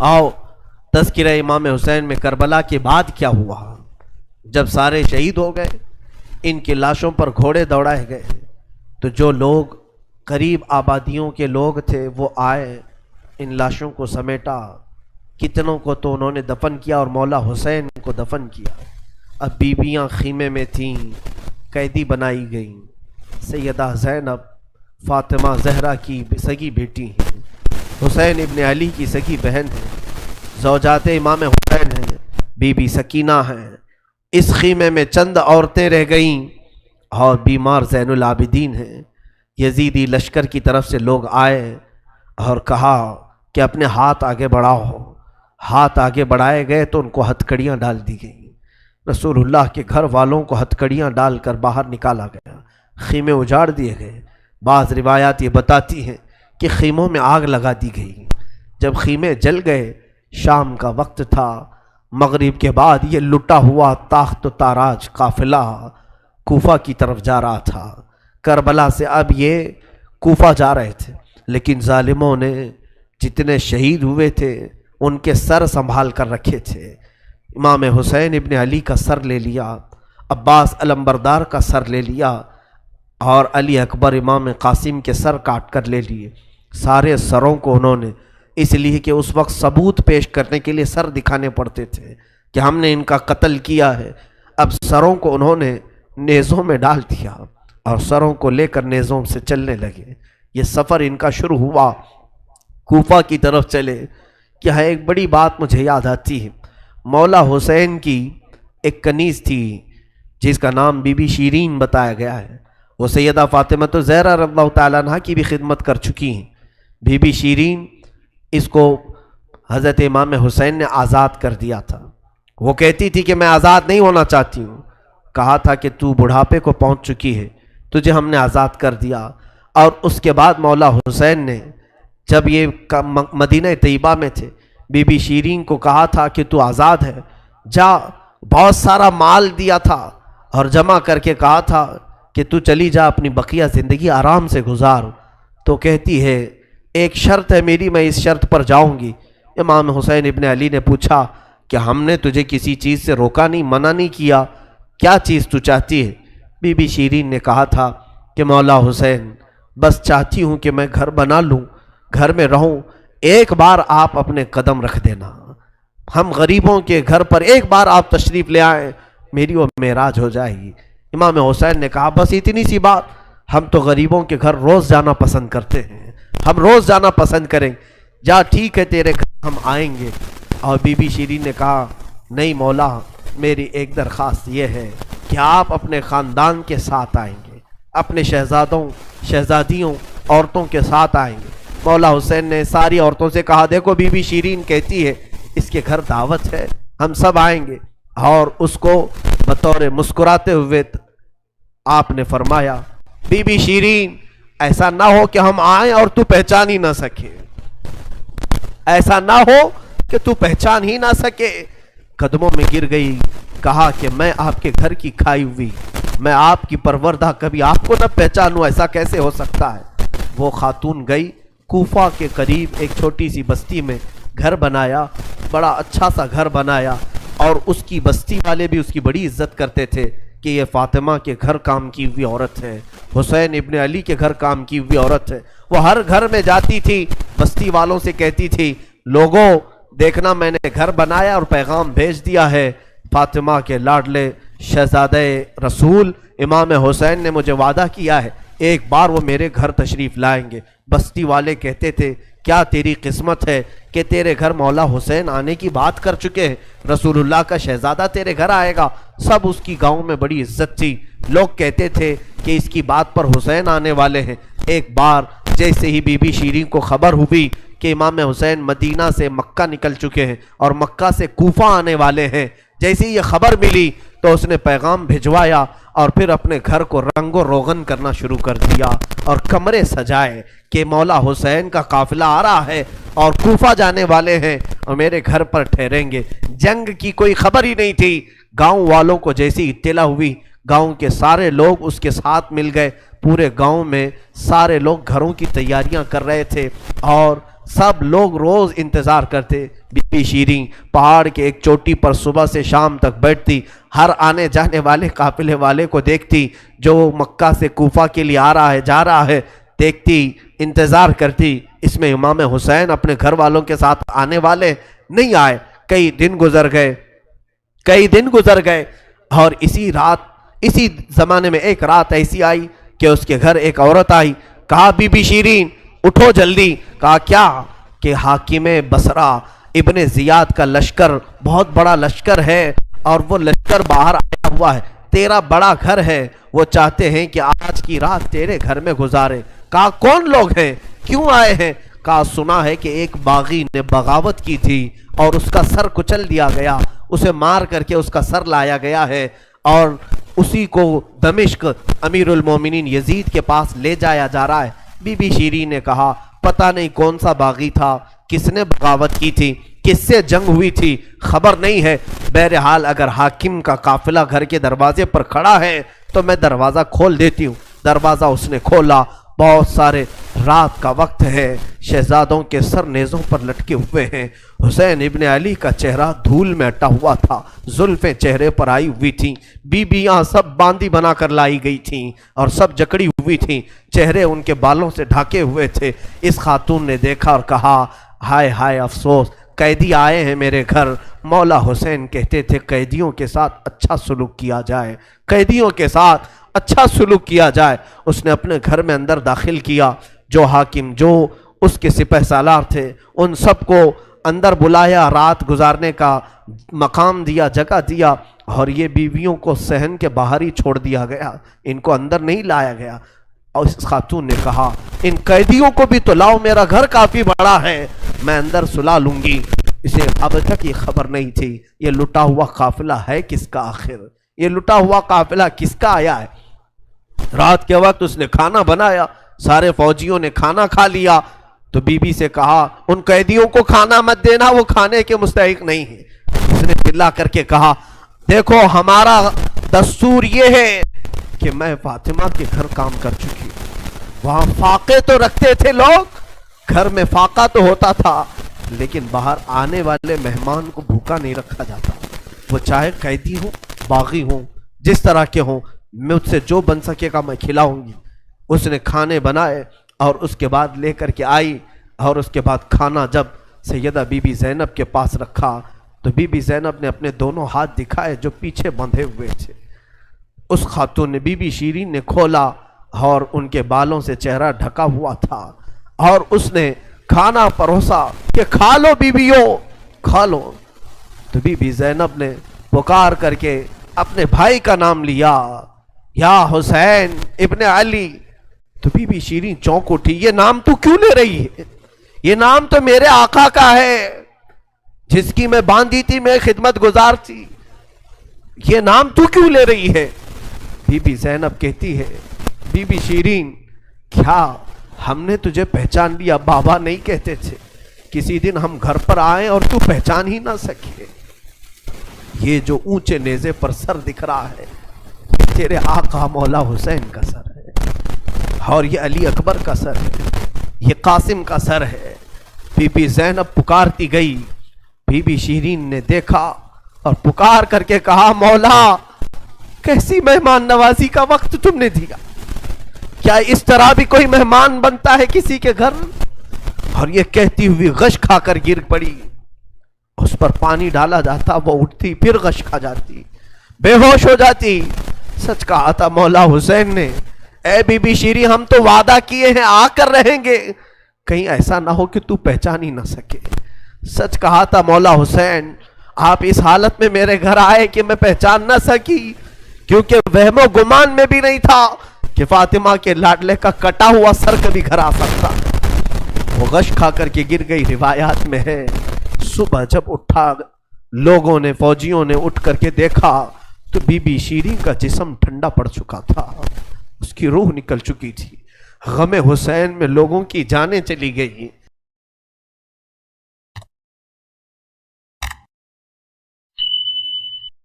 آؤ تذکرہ امام حسین میں کربلا کے بعد کیا ہوا۔ جب سارے شہید ہو گئے، ان کی لاشوں پر گھوڑے دوڑائے گئے، تو جو لوگ قریب آبادیوں کے لوگ تھے وہ آئے، ان لاشوں کو سمیٹا، کتنوں کو تو انہوں نے دفن کیا اور مولا حسین کو دفن کیا۔ اب بیویاں خیمے میں تھیں، قیدی بنائی گئیں۔ سیدہ زینب فاطمہ زہرا کی سگی بیٹی ہیں، حسین ابن علی کی سگی بہن ہیں، زوجات امام حسین ہیں، بی بی سکینہ ہیں۔ اس خیمے میں چند عورتیں رہ گئیں اور بیمار زین العابدین ہیں۔ یزیدی لشکر کی طرف سے لوگ آئے اور کہا کہ اپنے ہاتھ آگے بڑھاؤ۔ ہاتھ آگے بڑھائے گئے تو ان کو ہتھکڑیاں ڈال دی گئیں۔ رسول اللہ کے گھر والوں کو ہتھکڑیاں ڈال کر باہر نکالا گیا، خیمے اجاڑ دیے گئے۔ بعض روایات یہ بتاتی ہیں کہ خیموں میں آگ لگا دی گئی۔ جب خیمے جل گئے، شام کا وقت تھا، مغرب کے بعد یہ لٹا ہوا تاخت و تاراج قافلہ کوفہ کی طرف جا رہا تھا۔ کربلا سے اب یہ کوفہ جا رہے تھے، لیکن ظالموں نے جتنے شہید ہوئے تھے ان کے سر سنبھال کر رکھے تھے۔ امام حسین ابن علی کا سر لے لیا، عباس علمبردار کا سر لے لیا، اور علی اکبر امام قاسم کے سر کاٹ کر لے لیے۔ سارے سروں کو انہوں نے، اس لیے کہ اس وقت ثبوت پیش کرنے کے لیے سر دکھانے پڑتے تھے کہ ہم نے ان کا قتل کیا ہے۔ اب سروں کو انہوں نے نیزوں میں ڈال دیا اور سروں کو لے کر نیزوں سے چلنے لگے۔ یہ سفر ان کا شروع ہوا، کوفہ کی طرف چلے۔ کیا ہے، ایک بڑی بات مجھے یاد آتی ہے۔ مولا حسین کی ایک کنیز تھی جس کا نام بی بی شیرین بتایا گیا ہے۔ وہ سیدہ فاطمہ زہرا رضی اللہ تعالیٰ عنہ کی بھی خدمت کر چکی ہیں۔ بی بی شیرین، اس کو حضرت امام حسین نے آزاد کر دیا تھا۔ وہ کہتی تھی کہ میں آزاد نہیں ہونا چاہتی ہوں۔ کہا تھا کہ تو بڑھاپے کو پہنچ چکی ہے، تجھے ہم نے آزاد کر دیا۔ اور اس کے بعد مولا حسین نے، جب یہ مدینہ طیبہ میں تھے، بی بی شیرین کو کہا تھا کہ تو آزاد ہے، جا۔ بہت سارا مال دیا تھا اور جمع کر کے کہا تھا کہ تو چلی جا، اپنی بقیہ زندگی آرام سے گزار۔ تو کہتی ہے ایک شرط ہے میری، میں اس شرط پر جاؤں گی۔ امام حسین ابن علی نے پوچھا کہ ہم نے تجھے کسی چیز سے روکا نہیں، منع نہیں کیا، کیا چیز تو چاہتی ہے؟ بی بی شیرین نے کہا تھا کہ مولا حسین، بس چاہتی ہوں کہ میں گھر بنا لوں، گھر میں رہوں، ایک بار آپ اپنے قدم رکھ دینا، ہم غریبوں کے گھر پر ایک بار آپ تشریف لے آئیں، میری وہ معراج ہو جائے گی۔ امام حسین نے کہا بس اتنی سی بات، ہم تو غریبوں کے گھر روز جانا پسند کرتے ہیں، ہم روز جانا پسند کریں، جا ٹھیک ہے تیرے گھر ہم آئیں گے۔ اور بی بی شیرین نے کہا نہیں مولا، میری ایک درخواست یہ ہے کہ آپ اپنے خاندان کے ساتھ آئیں گے، اپنے شہزادوں شہزادیوں عورتوں کے ساتھ آئیں گے۔ مولا حسین نے ساری عورتوں سے کہا دیکھو بی بی شیرین کہتی ہے اس کے گھر دعوت ہے، ہم سب آئیں گے۔ اور اس کو بطور مسکراتے ہوئے آپ نے فرمایا بی بی شیرین، ایسا نہ ہو کہ ہم آئیں اور تو پہچان ہی نہ سکے، ایسا نہ ہو کہ تو پہچان ہی نہ سکے۔ قدموں میں گر گئی، کہا کہ میں آپ کے گھر کی کھائی ہوئی، میں آپ کی پروردہ، کبھی آپ کو نہ پہچانوں، ایسا کیسے ہو سکتا ہے؟ وہ خاتون گئی، کوفہ کے قریب ایک چھوٹی سی بستی میں گھر بنایا، بڑا اچھا سا گھر بنایا، اور اس کی بستی والے بھی اس کی بڑی عزت کرتے تھے کہ یہ فاطمہ کے گھر کام کی ہوئی عورت ہے، حسین ابن علی کے گھر کام کی ہوئی عورت ہے۔ وہ ہر گھر میں جاتی تھی، بستی والوں سے کہتی تھی لوگوں دیکھنا میں نے گھر بنایا اور پیغام بھیج دیا ہے، فاطمہ کے لاڈلے شہزادہ رسول امام حسین نے مجھے وعدہ کیا ہے ایک بار وہ میرے گھر تشریف لائیں گے۔ بستی والے کہتے تھے کیا تیری قسمت ہے کہ تیرے گھر مولا حسین آنے کی بات کر چکے ہیں، رسول اللہ کا شہزادہ تیرے گھر آئے گا۔ سب اس کی گاؤں میں بڑی عزت تھی، لوگ کہتے تھے کہ اس کی بات پر حسین آنے والے ہیں۔ ایک بار جیسے ہی بی بی شیرین کو خبر ہوئی کہ امام حسین مدینہ سے مکہ نکل چکے ہیں اور مکہ سے کوفہ آنے والے ہیں، جیسے ہی یہ خبر ملی تو اس نے پیغام بھجوایا اور پھر اپنے گھر کو رنگ و روغن کرنا شروع کر دیا اور کمرے سجائے کہ مولا حسین کا قافلہ آ رہا ہے اور کوفہ جانے والے ہیں اور میرے گھر پر ٹھہریں گے۔ جنگ کی کوئی خبر ہی نہیں تھی۔ گاؤں والوں کو جیسی اطلاع ہوئی، گاؤں کے سارے لوگ اس کے ساتھ مل گئے۔ پورے گاؤں میں سارے لوگ گھروں کی تیاریاں کر رہے تھے اور سب لوگ روز انتظار کرتے بی بی شیریں پہاڑ کے ایک چوٹی پر صبح سے شام تک بیٹھتی، ہر آنے جانے والے قافلے والے کو دیکھتی، جو مکہ سے کوفہ کے لیے آ رہا ہے جا رہا ہے، دیکھتی، انتظار کرتی، اس میں امام حسین اپنے گھر والوں کے ساتھ آنے والے نہیں آئے۔ کئی دن گزر گئے اور اسی زمانے میں ایک رات ایسی آئی کہ اس کے گھر ایک عورت آئی، کہا بی بی شیرین اٹھو جلدی، کہا کیا؟ کہ حاکم بصرہ ابن زیاد کا لشکر، بہت بڑا لشکر ہے اور وہ لشکر باہر آیا ہوا ہے، تیرا بڑا گھر ہے، وہ چاہتے ہیں کہ آج کی رات تیرے گھر میں گزارے۔ کہا کون لوگ ہیں، کیوں آئے ہیں؟ کہا سنا ہے کہ ایک باغی نے بغاوت کی تھی اور اس کا سر کچل دیا گیا، اسے مار کر کے اس کا سر لایا گیا ہے اور اسی کو دمشق امیر المومنین یزید کے پاس لے جایا جا رہا ہے۔ بی بی شیریں نے کہا پتہ نہیں کون سا باغی تھا، کس نے بغاوت کی تھی، کس سے جنگ ہوئی تھی، خبر نہیں ہے، بہرحال اگر حاکم کا قافلہ گھر کے دروازے پر کھڑا ہے تو میں دروازہ کھول دیتی ہوں۔ دروازہ اس نے کھولا، بہت سارے رات کا وقت ہے، شہزادوں کے سر نیزوں پر لٹکے ہوئے ہیں، حسین ابن علی کا چہرہ دھول میں اٹا ہوا تھا، زلفیں چہرے پر آئی ہوئی تھیں، بیویاں سب باندی بنا کر لائی گئی تھیں اور سب جکڑی ہوئی تھیں، چہرے ان کے بالوں سے ڈھاکے ہوئے تھے۔ اس خاتون نے دیکھا اور کہا ہائے ہائے افسوس، قیدی آئے ہیں میرے گھر۔ مولا حسین کہتے تھے قیدیوں کے ساتھ اچھا سلوک کیا جائے، قیدیوں کے ساتھ اچھا سلوک کیا جائے۔ اس نے اپنے گھر میں اندر داخل کیا، جو حاکم، جو اس کے سپہ سالار تھے، ان سب کو اندر بلایا، رات گزارنے کا مقام دیا، جگہ دیا، اور یہ بیویوں کو صحن کے باہر ہی چھوڑ دیا گیا، ان کو اندر نہیں لایا گیا۔ اور اس خاتون نے کہا ان قیدیوں کو بھی تو لاؤ، میرا گھر کافی بڑا ہے، میں اندر سلا لوں گی۔ اسے اب تک یہ خبر نہیں تھی یہ لٹا ہوا قافلہ ہے کس کا، آخر یہ لٹا ہوا قافلہ کس کا آیا ہے۔ رات کے وقت اس نے کھانا بنایا، سارے فوجیوں نے کھانا کھا لیا، تو بی بی سے کہا ان قیدیوں کو کھانا مت دینا، وہ کھانے کے مستحق نہیں ہیں۔ اس نے چلا کر کے کہا دیکھو ہمارا دستور یہ ہے کہ میں فاطمہ کے گھر کام کر چکی ہوں، وہاں فاقے تو رکھتے تھے لوگ، گھر میں فاقہ تو ہوتا تھا، لیکن باہر آنے والے مہمان کو بھوکا نہیں رکھا جاتا، وہ چاہے قیدی ہوں، باغی ہوں، جس طرح کے ہوں، مجھ سے جو بن سکے گا میں کھلاؤں گی۔ اس نے کھانے بنائے اور اس کے بعد لے کر کے آئی، اور اس کے بعد کھانا جب سیدہ بی بی زینب کے پاس رکھا تو بی بی زینب نے اپنے دونوں ہاتھ دکھائے جو پیچھے بندھے ہوئے تھے۔ اس خاتون نے، بی بی شیریں نے کھولا اور ان کے بالوں سے چہرہ ڈھکا ہوا تھا، اور اس نے کھانا پروسا کہ کھا لو بیویوں، کھا لو۔ تو بی بی زینب نے پکار کر کے اپنے بھائی کا نام لیا، یا حسین ابن علی۔ تو بی بی شیریں چونک اٹھی، یہ نام تو کیوں لے رہی ہے؟ یہ نام تو میرے آقا کا ہے جس کی میں باندھی تھی، میں خدمت گزار تھی، یہ نام تو کیوں لے رہی ہے؟ بی بی زینب کہتی ہے بی بی شیریں کیا ہم نے تجھے پہچان لیا؟ بابا نہیں کہتے تھے کسی دن ہم گھر پر آئیں اور تو پہچان ہی نہ سکے؟ یہ جو اونچے نیزے پر سر دکھ رہا ہے تیرے آقا مولا حسین کا سر ہے، اور یہ علی اکبر کا سر ہے، یہ قاسم کا سر ہے۔ بی بی زینب پکارتی گئی، بی بی شیریں نے دیکھا اور پکار کر کے کہا مولا کیسی مہمان نوازی کا وقت تم نے دیا، کیا اس طرح بھی کوئی مہمان بنتا ہے کسی کے گھر؟ اور یہ کہتی ہوئی غش کھا کر گر پڑی، اس پر پانی ڈالا جاتا، وہ اٹھتی پھر غش کھا جاتی، بے ہوش ہو جاتی۔ سچ کہا تھا مولا حسین نے، اے بی بی شیریں ہم تو وعدہ کیے ہیں آ کر رہیں گے، کہیں ایسا نہ ہو کہ تو پہچان ہی نہ سکے۔ سچ کہا تھا مولا حسین، آپ اس حالت میں میرے گھر آئے کہ میں پہچان نہ سکی، کیونکہ وہم و گمان میں بھی نہیں تھا کہ فاطمہ کے لاڈلے کا کٹا ہوا سر کبھی گھر آ سکتا۔ وہ غش کھا کر کے گر گئی، روایات میں ہے۔ صبح جب اٹھا لوگوں نے، فوجیوں نے اٹھ کر کے دیکھا تو بی بی شیریں کا جسم ٹھنڈا پڑ چکا تھا، اس کی روح نکل چکی تھی، غم حسین میں لوگوں کی جانیں چلی گئی۔